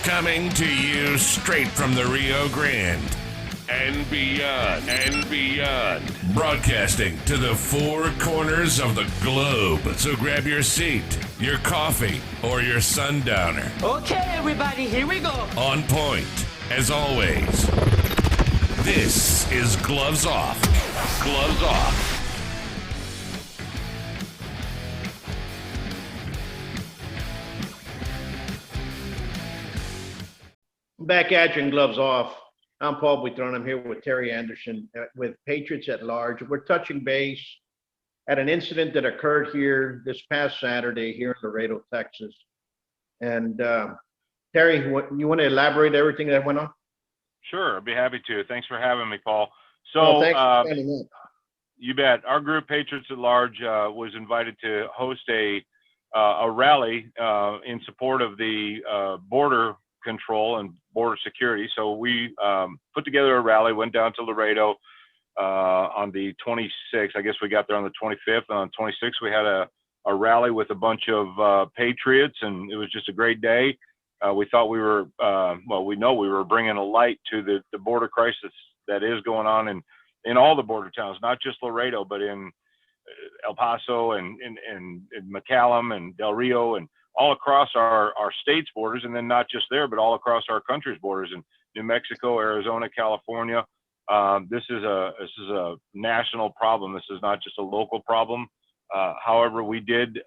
Coming to you straight from the Rio Grande and beyond. Broadcasting to the four corners of the globe. So grab your seat, your coffee, or your sundowner. Okay, everybody, here we go. On point, as always. This is Gloves Off. Gloves Off. Back at you and Gloves Off. I'm Paul Buitron. I'm here with Terry Anderson with Patriots at Large. We're touching base at an incident that occurred here this past Saturday here in Laredo, Texas. And Terry, you want to elaborate everything that went on? Sure, I'd be happy to. Thanks for having me, Paul. So, thanks for standing up. You bet. Our group, Patriots at Large, was invited to host a rally in support of the border control and border security. So we put together a rally, went down to Laredo on the 26th. I guess we got there on the 25th. And on the 26th, we had a rally with a bunch of Patriots, and it was just a great day. We thought we were, we know we were bringing a light to the border crisis that is going on in all the border towns, not just Laredo, but in El Paso and McAllen and Del Rio and all across our state's borders, and then not just there, but all across our country's borders in New Mexico, Arizona, California. This is a national problem. This is not just a local problem. However, we did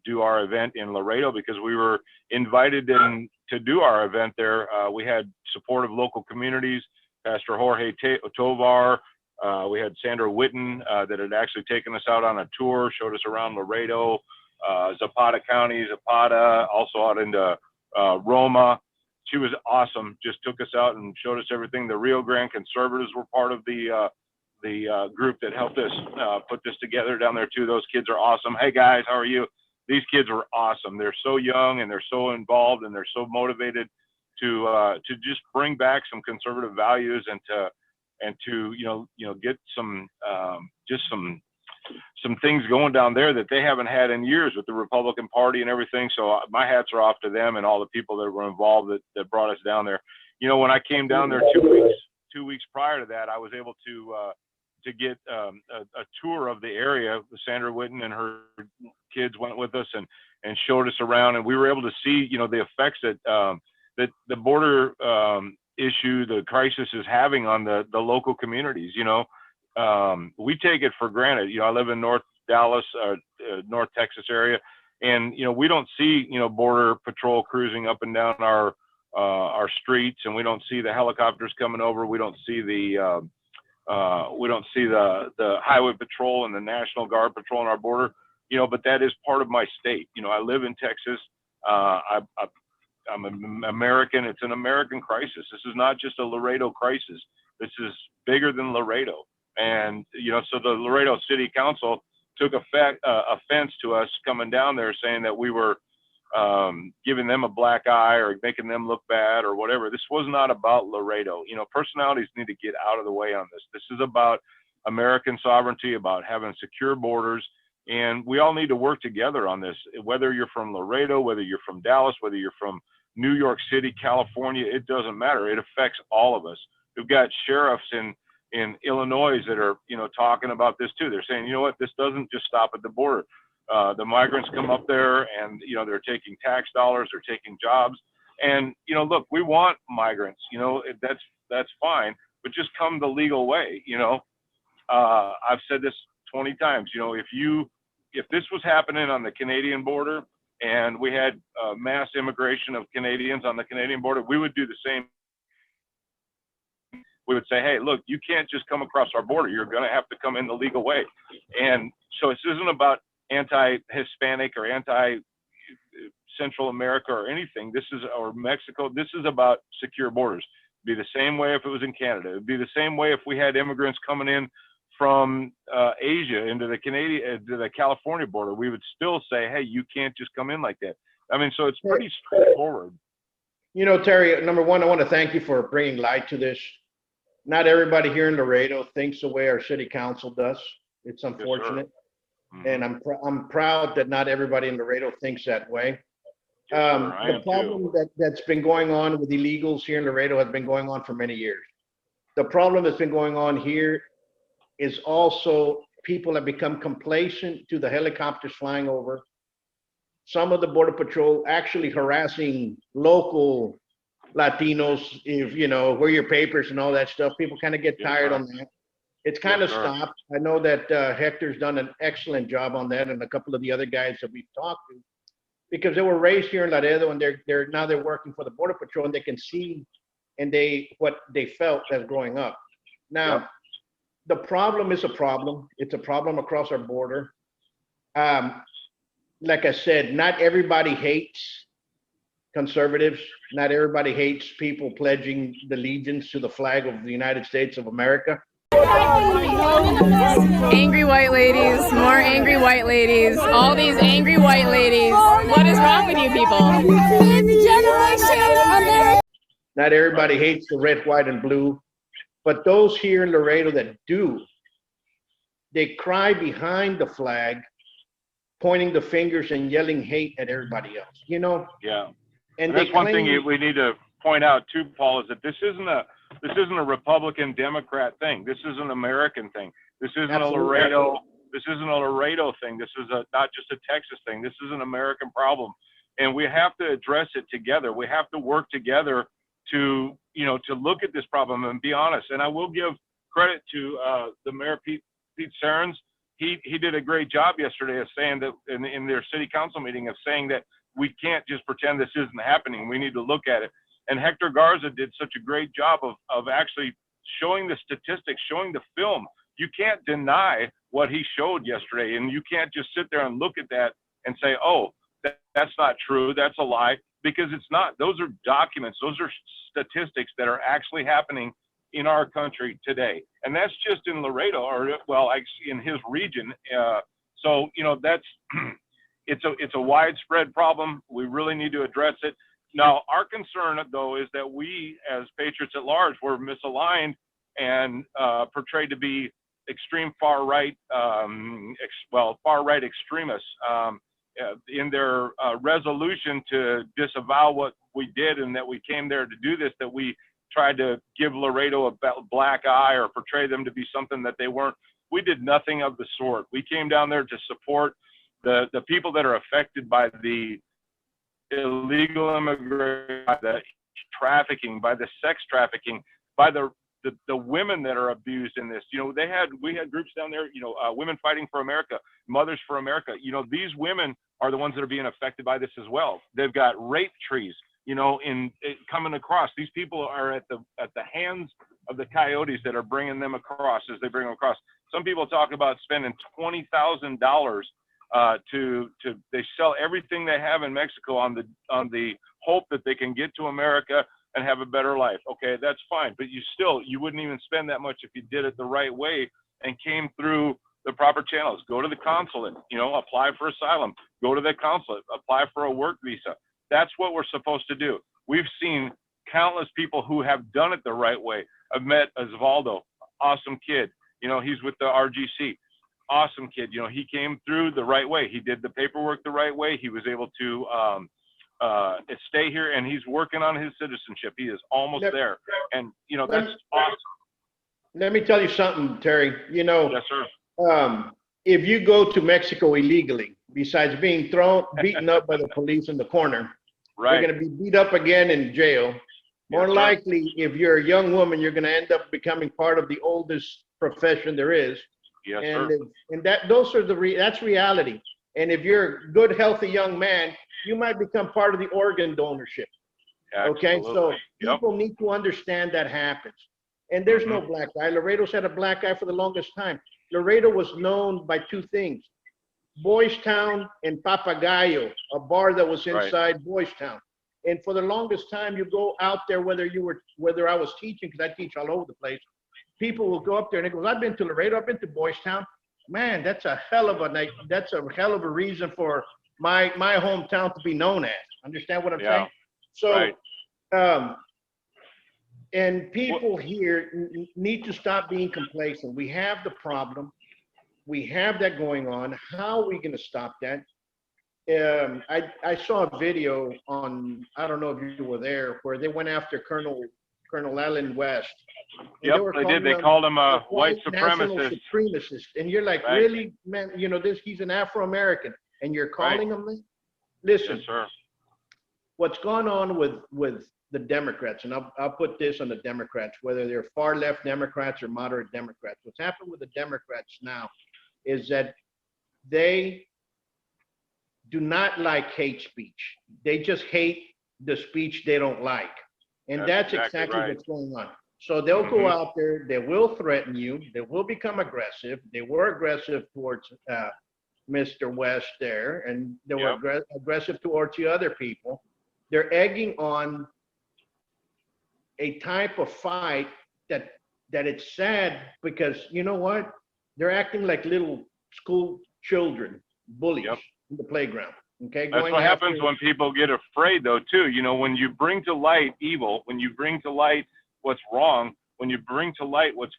do our event in Laredo because we were invited in to do our event there. We had support of local communities, Pastor Jorge Tovar. We had Sandra Witten that had actually taken us out on a tour, showed us around Laredo, Zapata County, Zapata, also out into Roma. She was awesome. Just took us out and showed us everything. The Rio Grande conservatives were part of the group that helped us put this together down there too. Those kids are awesome. Hey guys, how are you? These kids were awesome. They're so young and they're so involved and they're so motivated to just bring back some conservative values and to get some things going down there that they haven't had in years with the Republican Party and everything. So my hats are off to them and all the people that were involved that brought us down there. You know, when I came down there 2 weeks prior to that, I was able to get a tour of the area. Sandra Witten and her kids went with us and showed us around, and we were able to see, the effects that the border issue, the crisis is having on the local communities. We take it for granted. I live in North Dallas, North Texas area, and we don't see border patrol cruising up and down our streets, and we don't see the helicopters coming over. We don't see the highway patrol and the National Guard patrolling our border. But that is part of my state. I live in Texas. I'm an American. It's an American crisis. This is not just a Laredo crisis. This is bigger than Laredo. And, so the Laredo City Council took offense to us coming down there saying that we were giving them a black eye or making them look bad or whatever. This was not about Laredo. Personalities need to get out of the way on this. This is about American sovereignty, about having secure borders. And we all need to work together on this, whether you're from Laredo, whether you're from Dallas, whether you're from New York City, California, it doesn't matter. It affects all of us. We've got sheriffs in Illinois that are, talking about this too. They're saying, this doesn't just stop at the border. The migrants come up there and, they're taking tax dollars, they're taking jobs. And, look, we want migrants, that's fine, but just come the legal way. I've said this 20 times, if this was happening on the Canadian border and we had mass immigration of Canadians on the Canadian border, we would do the same. We would say, hey, look, you can't just come across our border. You're going to have to come in the legal way. And so this isn't about anti-Hispanic or anti-Central America or anything. Or Mexico. This is about secure borders. It'd be the same way if it was in Canada. It'd be the same way if we had immigrants coming in from Asia into the California border. We would still say, hey, you can't just come in like that. So it's pretty straightforward. Terry, number one, I want to thank you for bringing light to this. Not everybody here in Laredo thinks the way our city council does. It's unfortunate. Yes, and I'm proud that not everybody in Laredo thinks that way. Yes, sir. I The am problem too. that's been going on with illegals here in Laredo has been going on for many years. The problem that's been going on here is also people have become complacent to the helicopters flying over. Some of the Border Patrol actually harassing local Latinos, if you know, where your papers and all that stuff. People kind of get Yes, tired sir. on that. It's Yes, kind of sir. stopped. I know that Hector's done an excellent job on that, and a couple of the other guys that we've talked to, because they were raised here in Laredo, and they're working for the Border Patrol, and they can see and they what they felt as growing up. Yep. Now, the problem is a problem. It's a problem across our border. Um, like I said, not everybody hates conservatives. Not everybody hates people pledging allegiance to the flag of the United States of America. Angry white ladies, more angry white ladies, all these angry white ladies. What is wrong with you people? Not everybody hates the red, white, and blue, but those here in Laredo that do, they cry behind the flag, pointing the fingers and yelling hate at everybody else, you know? Yeah. And And they that's one thing claim, we need to point out too, Paul, is that this isn't a Republican Democrat thing. This is an American thing. This isn't Absolutely. a Laredo. This isn't a Laredo thing. This is not just a Texas thing. This is an American problem, and we have to address it together. We have to work together to look at this problem and be honest. And I will give credit to the mayor, Pete Sarens. He did a great job yesterday of saying that in their city council meeting of saying that we can't just pretend this isn't happening. We need to look at it. And Hector Garza did such a great job of actually showing the statistics, showing the film. You can't deny what he showed yesterday, and you can't just sit there and look at that and say, oh, that's not true, that's a lie, because it's not. Those are documents, those are statistics that are actually happening in our country today. And that's just in Laredo, or well, in his region. So, that's, it's a widespread problem. We really need to address it. Now, our concern, though, is that we, as Patriots at large, were misaligned and portrayed to be extreme far-right, far-right extremists in their resolution to disavow what we did and that we came there to do this, that we tried to give Laredo a black eye or portray them to be something that they weren't. We did nothing of the sort. We came down there to support the people that are affected by the illegal immigration, by the trafficking, by the sex trafficking, by the women that are abused in this. We had groups down there, Women Fighting for America, Mothers for America. These women are the ones that are being affected by this as well. They've got rape trees, coming across. These people are at the hands of the coyotes that are bringing them across as they bring them across. Some people talk about spending $20,000 they sell everything they have in Mexico on the hope that they can get to America and have a better life. Okay, that's fine, but you wouldn't even spend that much if you did it the right way and came through the proper channels. Go to the consulate, apply for asylum, go to the consulate, apply for a work visa. That's what we're supposed to do. We've seen countless people who have done it the right way. I've met Osvaldo, awesome kid. He's with the RGC. Awesome kid. He came through the right way. He did the paperwork the right way. He was able to stay here, and he's working on his citizenship. He is almost there. And, that's awesome. let me tell you something, Terry. Yes, sir. If you go to Mexico illegally, besides being beaten up by the police in the corner, Right. you're going to be beat up again in jail. More Yes, sir. likely, if you're a young woman, you're going to end up becoming part of the oldest profession there is. Yes, And sir. that's reality. And if you're a good, healthy young man, you might become part of the organ donorship. Okay, so Absolutely. Yep. people need to understand that happens. And there's no black eye. Laredo's had a black eye for the longest time. Laredo was known by two things: Boys Town and Papagayo, a bar that was inside Boys Town. And for the longest time, you go out there, whether I was teaching, because I teach all over the place, people will go up there and they go, I've been to Laredo, I've been to Boys Town. Man, that's a hell of a reason for my hometown to be known as. Understand what I'm saying? So, and people here need to stop being complacent. We have the problem. We have that going on. How are we going to stop that? I saw a video on, I don't know if you were there, where they went after Colonel Allen West. And Yep, they did. They called him a white national supremacist. supremacist. And you're like, Right. really, man, he's an Afro-American and you're calling him this? Listen, Yes, sir. what's gone on with the Democrats, and I'll put this on the Democrats, whether they're far left Democrats or moderate Democrats. What's happened with the Democrats now is that they do not like hate speech. They just hate the speech they don't like. And that's exactly right. what's going on. So they'll go out there, they will threaten you, they will become aggressive. They were aggressive towards Mr. West there, and they were aggressive towards the other people. They're egging on a type of fight that it's sad, because you know what? They're acting like little school children, bullies in the playground. Okay, that's what happens when people get afraid, though, too. You know, when you bring to light evil, when you bring to light what's wrong, when you bring to light what's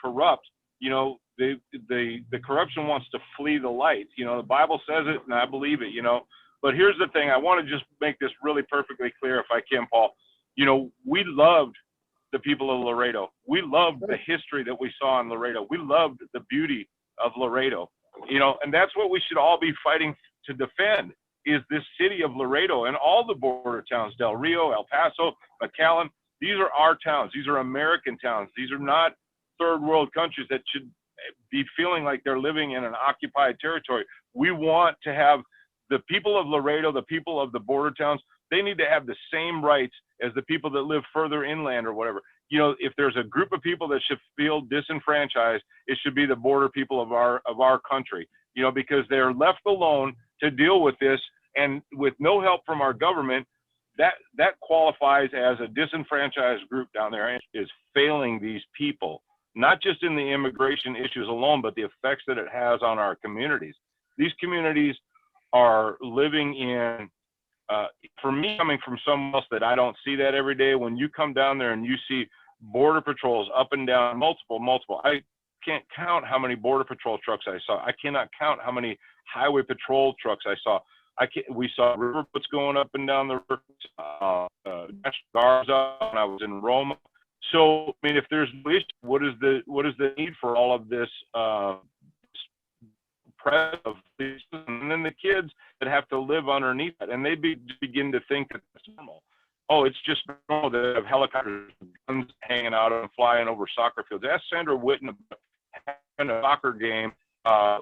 corrupt, you know, the corruption wants to flee the light. You know, the Bible says it, and I believe it. You know, but here's the thing: I want to just make this really perfectly clear, if I can, Paul. You know, we loved the people of Laredo. We loved the history that we saw in Laredo. We loved the beauty of Laredo. You know, and that's what we should all be fighting to defend, is this city of Laredo and all the border towns, Del Rio, El Paso, McAllen. These are our towns. These are American towns. These are not third world countries that should be feeling like they're living in an occupied territory. We want to have the people of Laredo, the people of the border towns, they need to have the same rights as the people that live further inland or whatever. You know, if there's a group of people that should feel disenfranchised, it should be the border people of our country, you know, because they're left alone to deal with this, and with no help from our government, that qualifies as a disenfranchised group down there, and is failing these people, not just in the immigration issues alone, but the effects that it has on our communities. These communities are living in, for me, coming from someone else that I don't see that every day, when you come down there and you see border patrols up and down, multiple, I can't count how many border patrol trucks I saw. I cannot count how many highway patrol trucks I saw. We saw riverboats going up and down the river, National Guards up when I was in Roma. So, I mean, if there's no issue, what is the need for all of this press of these, and then the kids that have to live underneath it, and they begin to think that it's normal. Oh, it's just normal to have helicopters, guns hanging out and flying over soccer fields. Ask Sandra Whitten about having a soccer game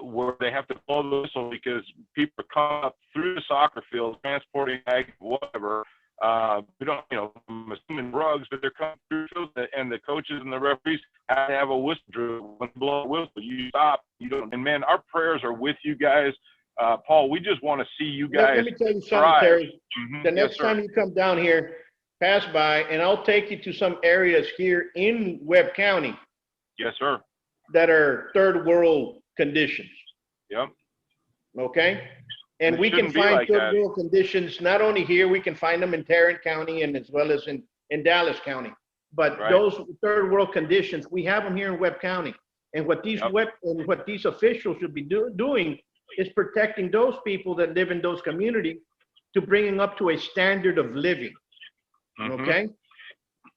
where they have to blow the whistle because people are coming up through the soccer field, transporting bags, whatever. We don't, you know, I'm assuming drugs, but they're coming through fields, and the coaches and the referees have to have a whistle drill. When they blow a whistle, you stop. You don't. And man, our prayers are with you guys. Paul, we just want to see you guys. Let me tell you something, thrive. Terry. The Yes, next sir. time you come down here, pass by, and I'll take you to some areas here in Webb County Yes, sir. that are third world conditions. Yep. Okay? And It we can shouldn't be find like third that. world conditions not only here, we can find them in Tarrant County and as well as in Dallas County. But Right. those third world conditions, we have them here in Webb County. And what these what these officials should be doing is protecting those people that live in those communities, to bringing up to a standard of living. Mhm. Okay?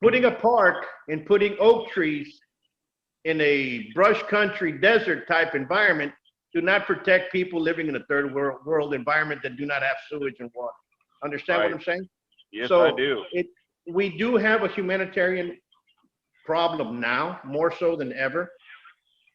Putting a park and putting oak trees in a brush country desert type environment do not protect people living in a third world environment that do not have sewage and water. Understand what Right. I'm saying? Yes, So I do. we do have a humanitarian problem now, more so than ever.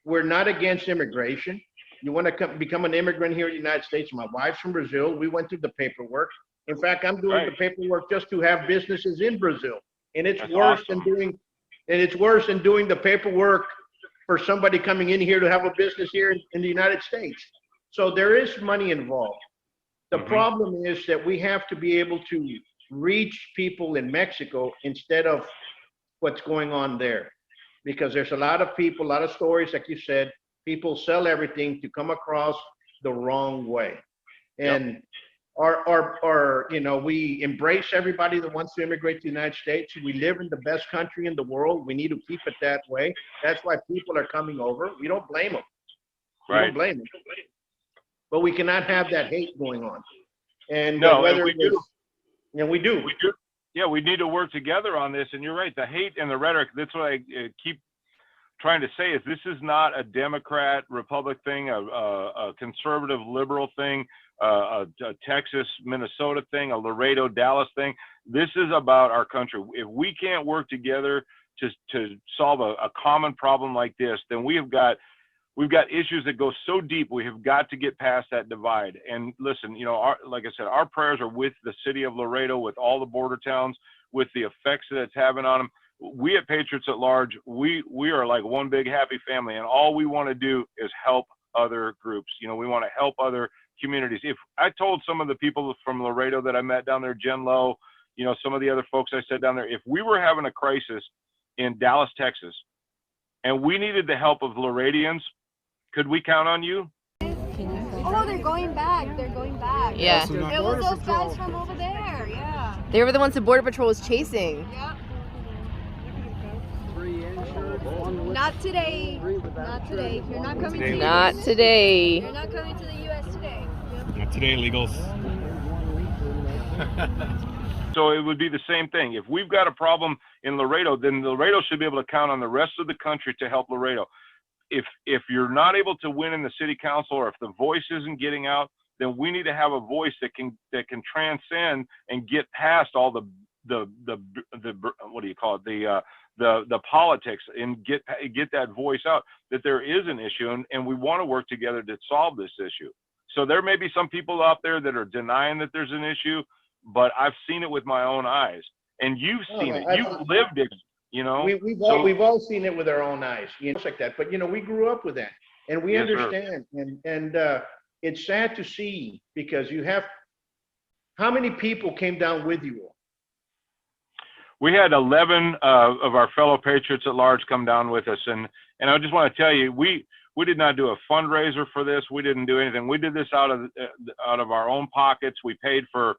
We're not against immigration. You want to become an immigrant here in the United States. My wife's from Brazil. We went through the paperwork. In fact, I'm doing the Right. paperwork just to have businesses in Brazil. And it's That's worse awesome. than doing the paperwork for somebody coming in here to have a business here in the United States. So there is money involved. The Mhm. problem is that we have to be able to reach people in Mexico instead of what's going on there. Because there's a lot of people, a lot of stories, like you said, people sell everything to come across the wrong way. And you know, we embrace everybody that wants to immigrate to the United States. We live in the best country in the world. We need to keep it that way. That's why people are coming over. We don't blame them. We Right. don't blame them. but we cannot have that hate going on. And No, whether and we do. we do. We do. Yeah, we need to work together on this. And you're right, the hate and the rhetoric, that's what I keep trying to say, is this is not a Democrat, Republic thing, a conservative, liberal thing, a Texas, Minnesota thing, a Laredo, Dallas thing. This is about our country. If we can't work together to solve a common problem like this, then we've got issues that go so deep. We have got to get past that divide. And listen, you know, like I said, our prayers are with the city of Laredo, with all the border towns, with the effects that it's having on them. We at Patriots at Large, we are like one big happy family, and all we want to do is help other groups. You know, we want to help other communities. If I told some of the people from Laredo that I met down there, Jen Lowe, you know, some of the other folks I said down there, if we were having a crisis in Dallas, Texas, and we needed the help of Lareidians, could we count on you? Oh, they're going back. They're going back. Yeah. It was those guys from over there. Yeah. They were the ones the Border Patrol was chasing. Yep. Not today. Not today. You're not coming to the Not US. today. You're not coming to the U.S. today. Yep. Not today, illegals. So it would be the same thing. If we've got a problem in Laredo, then Laredo should be able to count on the rest of the country to help Laredo. If you're not able to win in the city council, or if the voice isn't getting out, then we need to have a voice that can transcend and get past all the what do you call it, the politics, and get that voice out that there is an issue, and we want to work together to solve this issue. So there may be some people out there that are denying that there's an issue, but I've seen it with my own eyes, and you've seen it. You've lived it. You know, We've all seen it with our own eyes, you know, like that. But you know, we grew up with that, and we understand. And it's sad to see, because you have, how many people came down with you all? We had 11 of our fellow Patriots at Large come down with us, and I just want to tell you, we did not do a fundraiser for this. We didn't do anything. We did this out of our own pockets. We paid for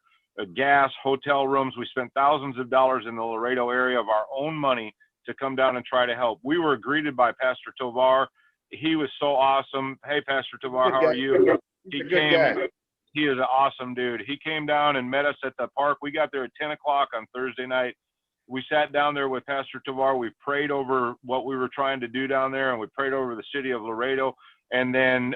gas, hotel rooms. We spent thousands of dollars in the Laredo area of our own money to come down and try to help. We were greeted by Pastor Tovar. He was so awesome. Hey, Pastor Tovar, how are you? He came. He is an awesome dude. He came down and met us at the park. We got there at 10 o'clock on Thursday night. We sat down there with Pastor Tovar. We prayed over what we were trying to do down there, and we prayed over the city of Laredo. And then,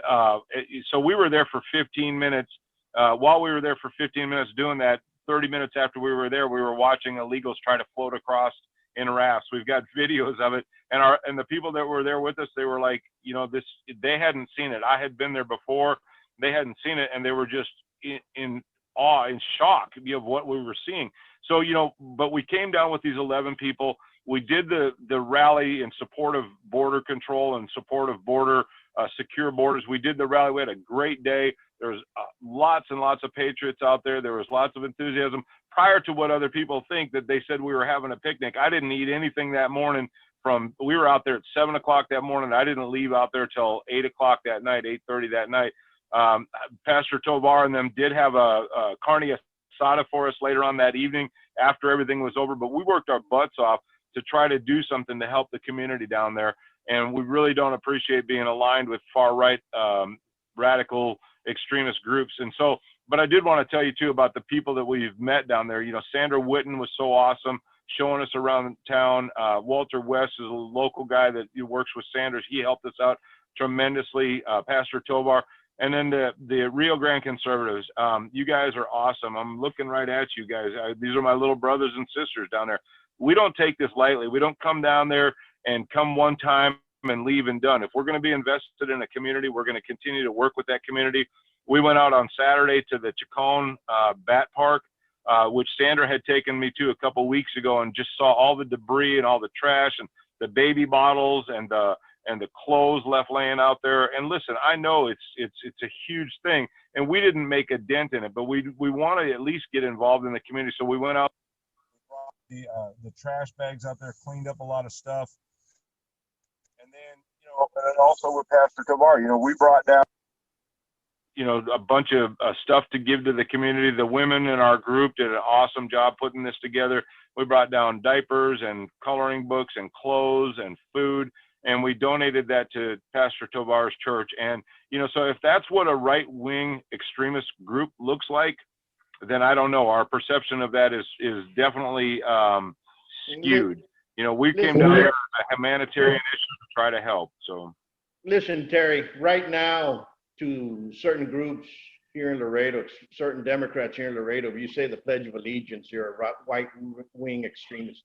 so we were there for 15 minutes. While we were there for 15 minutes doing that, 30 minutes after we were there, we were watching illegals try to float across in rafts. We've got videos of it, and the people that were there with us, they were like, you know, they hadn't seen it. I had been there before. They hadn't seen it, and they were just in awe, in shock of what we were seeing. So, you know, but we came down with these 11 people. We did the rally in support of border control and support of secure borders. We did the rally. We had a great day. There was lots and lots of Patriots out there. There was lots of enthusiasm. Prior to what other people think, that they said we were having a picnic, I didn't eat anything that morning. We were out there at 7 o'clock that morning. I didn't leave out there till 8 o'clock that night, 8:30 that night. Pastor Tovar and them did have a carne asada for us later on that evening after everything was over, but we worked our butts off to try to do something to help the community down there. And we really don't appreciate being aligned with far-right radical extremist groups. And so, but I did want to tell you too about the people that we've met down there. You know, Sandra Witten was so awesome, showing us around town. Walter West is a local guy that works with Sanders. He helped us out tremendously. Pastor Tovar. And then the Rio Grande conservatives, you guys are awesome. I'm looking right at you guys. These are my little brothers and sisters down there. We don't take this lightly. We don't come down there and come one time and leave and done. If we're going to be invested in a community, we're going to continue to work with that community. We went out on Saturday to the Chacon Bat Park, which Sandra had taken me to a couple weeks ago, and just saw all the debris and all the trash and the baby bottles and the clothes left laying out there. And listen, I know it's a huge thing, and we didn't make a dent in it, but we want to at least get involved in the community. So we went out, we brought the trash bags out there, cleaned up a lot of stuff, and then, you know, and then also with Pastor Tovar, you know, we brought down, you know, a bunch of stuff to give to the community. The women in our group did an awesome job putting this together. We brought down diapers and coloring books and clothes and food. and we donated that to Pastor Tovar's church. And, you know, so if that's what a right-wing extremist group looks like, then I don't know. Our perception of that is definitely skewed. You know, we came down here as a humanitarian issue to try to help. So, listen, Terry, right now to certain groups here in Laredo, certain Democrats here in Laredo, if you say the Pledge of Allegiance, you're a right-wing extremist.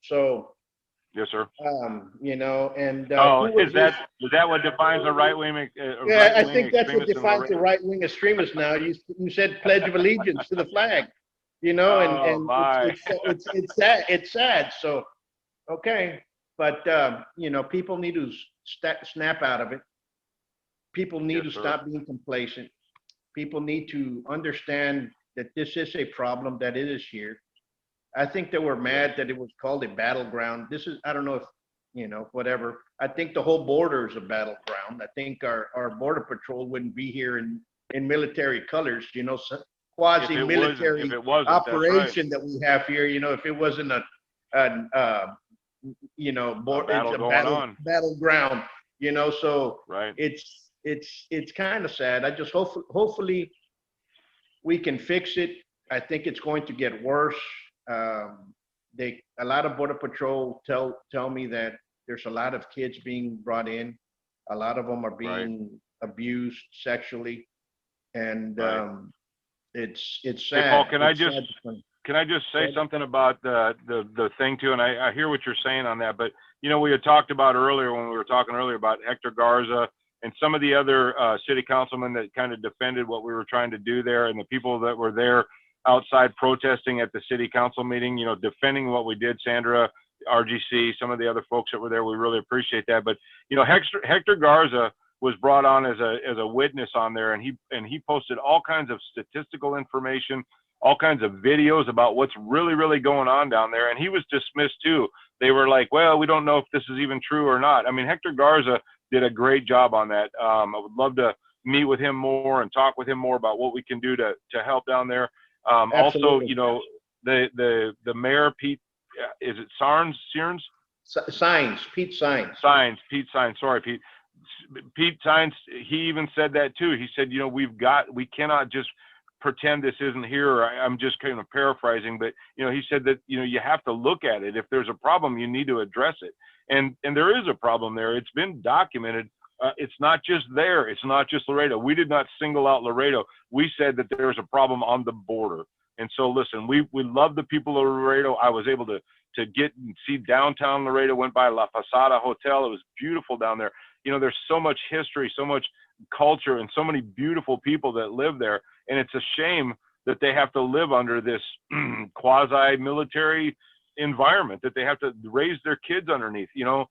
So, yes, sir. You know, and is that what defines a right-wing? Yeah, I think that's what defines a right-wing extremist now. You said Pledge of Allegiance to the flag, you know, and it's sad. It's sad. So, okay, but you know, people need to snap out of it. People need to stop being complacent. People need to understand that this is a problem, that it is here. I think they were mad that it was called a battleground. This is, I don't know if, you know, whatever. I think the whole border is a battleground. I think our border patrol wouldn't be here in military colors, you know, quasi-military operation that we have here. You know, if it wasn't you know, battleground, you know, so it's kind of sad. I just hopefully we can fix it. I think it's going to get worse. A lot of border patrol tell me that there's a lot of kids being brought in. A lot of them are being abused sexually, and it's sad. Hey, Paul, can I just say something about the thing too? And I hear what you're saying on that, but you know, we had talked about earlier when we were talking earlier about Hector Garza and some of the other city councilmen that kind of defended what we were trying to do there, and the people that were there outside protesting at the city council meeting, you know, defending what we did. Sandra, RGC, some of the other folks that were there, we really appreciate that. But you know, Hector Garza was brought on as a witness on there, and he posted all kinds of statistical information, all kinds of videos about what's really going on down there, and he was dismissed too. They were like, well, we don't know if this is even true or not. I mean, Hector Garza did a great job on that. I would love to meet with him more and talk with him more about what we can do to help down there. Also, you know, the mayor, Pete, is it Sirens? Pete Sines. Pete Sines. Sorry, Pete. Pete Sines, he even said that too. He said, you know, we cannot just pretend this isn't here. I'm just kind of paraphrasing, but you know, he said that, you know, you have to look at it. If there's a problem, you need to address it. And there is a problem there. It's been documented. It's not just there. It's not just Laredo. We did not single out Laredo. We said that there's a problem on the border. And so, listen, we love the people of Laredo. I was able to get and see downtown Laredo, went by La Posada Hotel. It was beautiful down there. You know, there's so much history, so much culture, and so many beautiful people that live there. And it's a shame that they have to live under this quasi-military environment, that they have to raise their kids underneath. You know,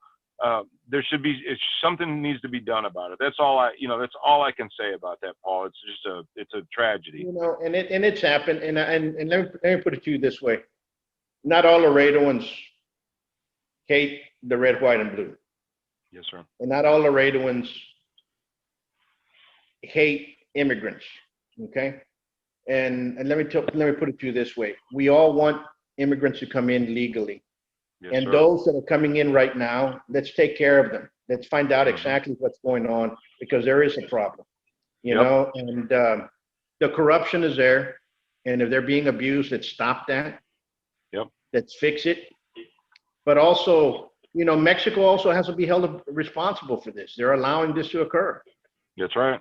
there should be something needs to be done about it. That's all I can say about that, Paul. It's just it's a tragedy. You know, and it's happened. And let me put it to you this way: not all Laredoans hate the red, white, and blue. Yes, sir. And not all Laredoans hate immigrants. Okay, and let me put it to you this way: we all want immigrants to come in legally. Yes, and sir. Those that are coming in right now, let's take care of them. Let's find out exactly what's going on, because there is a problem, you know, and the corruption is there. And if they're being abused, let's stop that. Yep. Let's fix it. But also, you know, Mexico also has to be held responsible for this. They're allowing this to occur. That's right.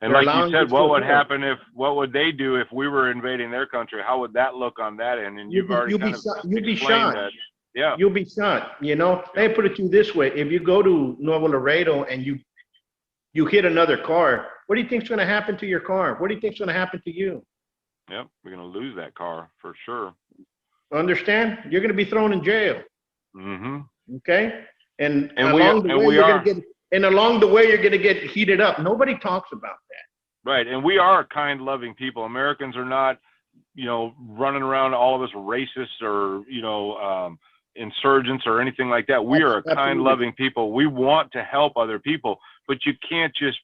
And like you said, what would they do if we were invading their country? How would that look on that end? And you've already you'd be shocked. That. Yeah. You'll be shocked. You know, let me put it to you this way: if you go to Nuevo Laredo and you hit another car, what do you think's going to happen to your car? What do you think's going to happen to you? Yep, we're going to lose that car for sure. Understand? You're going to be thrown in jail. Mm-hmm. Okay. And along the way, you're going to get heated up. Nobody talks about that. Right. And we are kind, loving people. Americans are not, you know, running around all of us racists or, you know, insurgents or anything like that. We are a kind, loving people. We want to help other people, but you can't just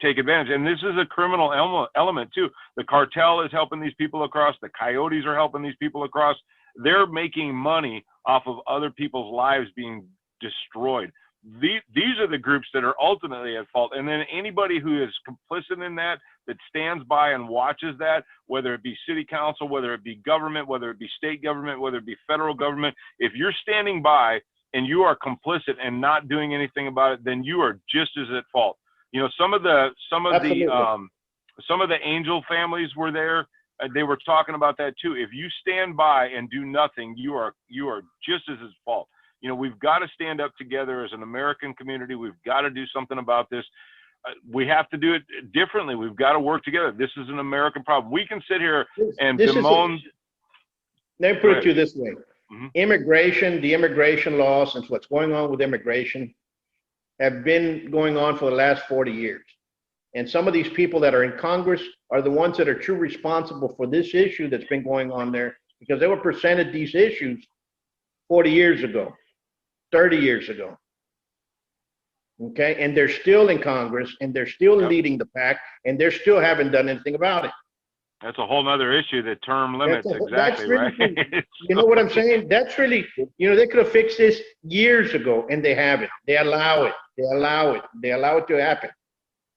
take advantage. And this is a criminal element too. The cartel is helping these people across. The coyotes are helping these people across. They're making money off of other people's lives being destroyed. These are the groups that are ultimately at fault. And then anybody who is complicit in that stands by and watches that, whether it be city council, whether it be government, whether it be state government, whether it be federal government, if you're standing by and you are complicit and not doing anything about it, then you are just as at fault. You know, some of the angel families were there. They were talking about that too. If you stand by and do nothing, you are just as at fault. You know, we've got to stand up together as an American community. We've got to do something about this. We have to do it differently. We've got to work together. This is an American problem. We can sit here and bemoan. Let me put it to you this way. Mm-hmm. The immigration laws and what's going on with immigration have been going on for the last 40 years. And some of these people that are in Congress are the ones that are truly responsible for this issue that's been going on there, because they were presented these issues 40 years ago. 30 years ago. Okay, and they're still in Congress and they're still leading the pack and they're still haven't done anything about it. That's a whole nother issue, the term limits, exactly, really, right? You know what I'm saying? That's really, you know, they could have fixed this years ago and they haven't. They allow it. They allow it to happen.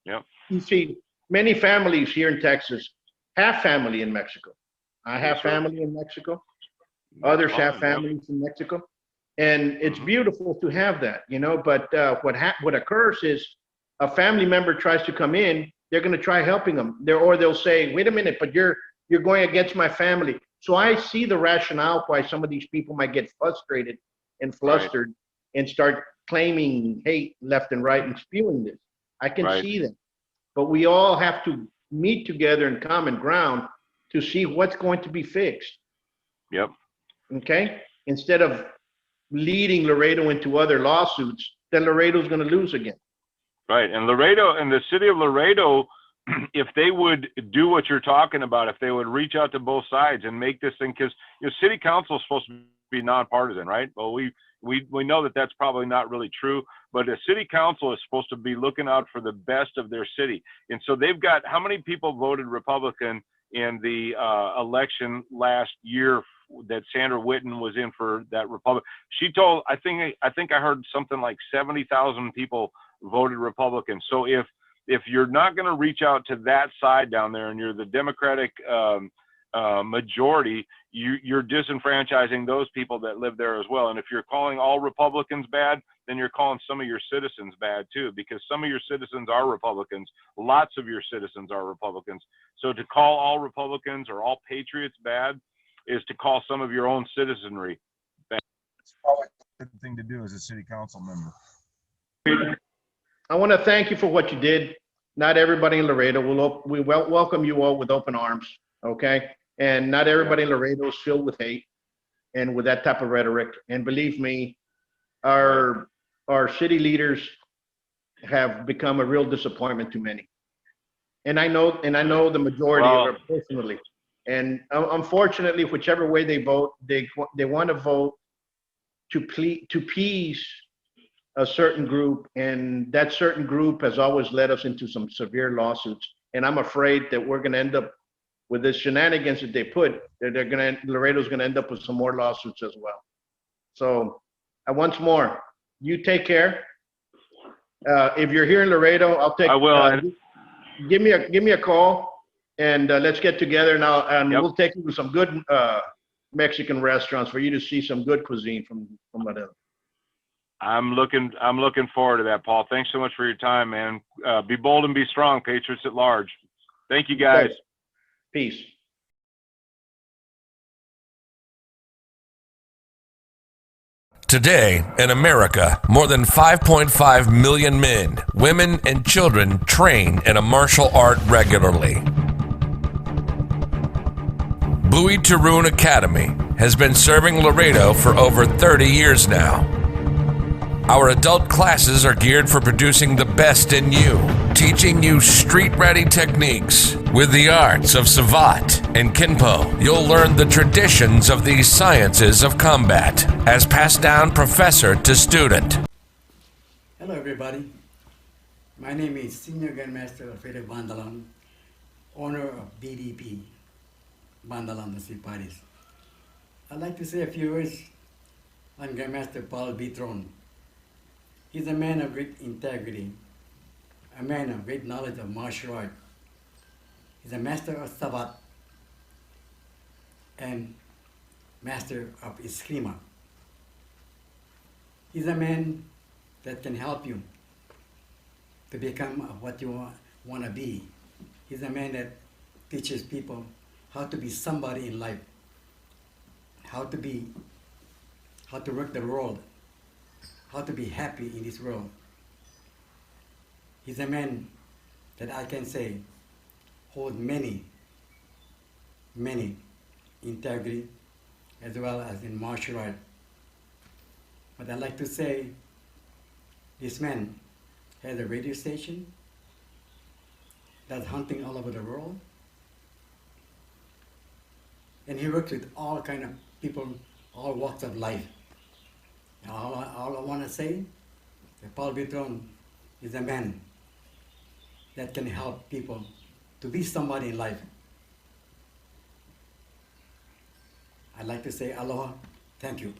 Yep. You see, many families here in Texas have family in Mexico. I have family in Mexico. Others have families in Mexico. And it's beautiful to have that, you know, but what occurs is a family member tries to come in, they're going to try helping them or they'll say, wait a minute, but you're going against my family. So I see the rationale why some of these people might get frustrated and flustered and start claiming hate left and right and spewing this. I can see that, but we all have to meet together in common ground to see what's going to be fixed. Yep. Okay. Instead of leading Laredo into other lawsuits, then Laredo's going to lose again. Right. And Laredo and the city of Laredo, if they would do what you're talking about, if they would reach out to both sides and make this thing, because city council is supposed to be nonpartisan, right? Well, we know that that's probably not really true, but a city council is supposed to be looking out for the best of their city. And so they've got, how many people voted Republican in the election last year that Sandra Whitten was in for that Republican? She told, I think I heard something like 70,000 people voted Republican. So if you're not going to reach out to that side down there and you're the Democratic majority, you're disenfranchising those people that live there as well. And if you're calling all Republicans bad, then you're calling some of your citizens bad too, because some of your citizens are Republicans. Lots of your citizens are Republicans. So to call all Republicans or all patriots bad is to call some of your own citizenry bad. It's probably a good thing to do as a city council member. I want to thank you for what you did. Not everybody in Laredo we welcome you all with open arms, okay? And not everybody in Laredo is filled with hate and with that type of rhetoric. And believe me, our city leaders have become a real disappointment to many. And I know the majority of them personally. And unfortunately, whichever way they vote, they want to vote to please a certain group, and that certain group has always led us into some severe lawsuits. And I'm afraid that we're going to end up with the shenanigans that they put. Laredo's going to end up with some more lawsuits as well. So, once more, you take care. If you're here in Laredo, I will. Give me a call, and let's get together now, and we'll take you to some good Mexican restaurants for you to see some good cuisine from Laredo. I'm looking forward to that, Paul. Thanks so much for your time, man. Be bold and be strong, Patriots at large. Thank you, guys. Peace. Today in America, more than 5.5 million men, women, and children train in a martial art regularly. Buitron Academy has been serving Laredo for over 30 years now. Our adult classes are geared for producing the best in you, teaching you street-ready techniques. With the arts of Savate and Kinpo, you'll learn the traditions of these sciences of combat, as passed down professor to student. Hello everybody, my name is Senior Grandmaster Alfredo Bandalan, owner of BDP, Bandalan the Siparis. I'd like to say a few words on Grandmaster Paul Buitron, He's a man of great integrity, a man of great knowledge of martial art. He's a master of savat and master of eskrima. He's a man that can help you to become what you want to be. He's a man that teaches people how to be somebody in life, how to work the world, how to be happy in this world. He's a man that I can say holds many integrity as well as in martial art. But I'd like to say this man has a radio station that's hunting all over the world. And he works with all kind of people, all walks of life. And all I want to say, that Paul Buitron is a man that can help people to be somebody in life. I'd like to say aloha, thank you.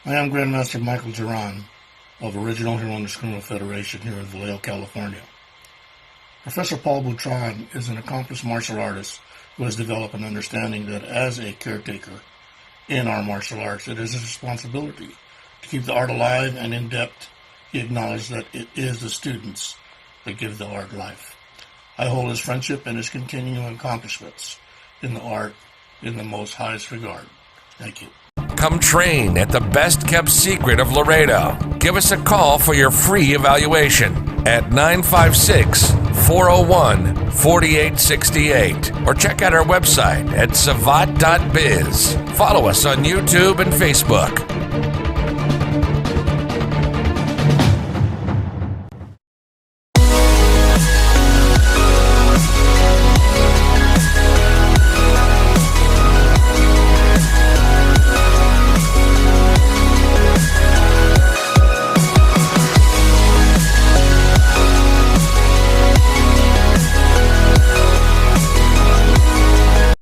I am Grandmaster Michael Duran of Original Heroes Criminal Federation here in Vallejo, California. Professor Paul Buitrón is an accomplished martial artist who has developed an understanding that as a caretaker in our martial arts, it is his responsibility to keep the art alive and in depth. He acknowledged that it is the students that give the art life. I hold his friendship and his continuing accomplishments in the art in the most highest regard. Thank you. Come train at the best kept secret of Laredo. Give us a call for your free evaluation at 956-401-4868 or check out our website at savat.biz. Follow us on YouTube and Facebook.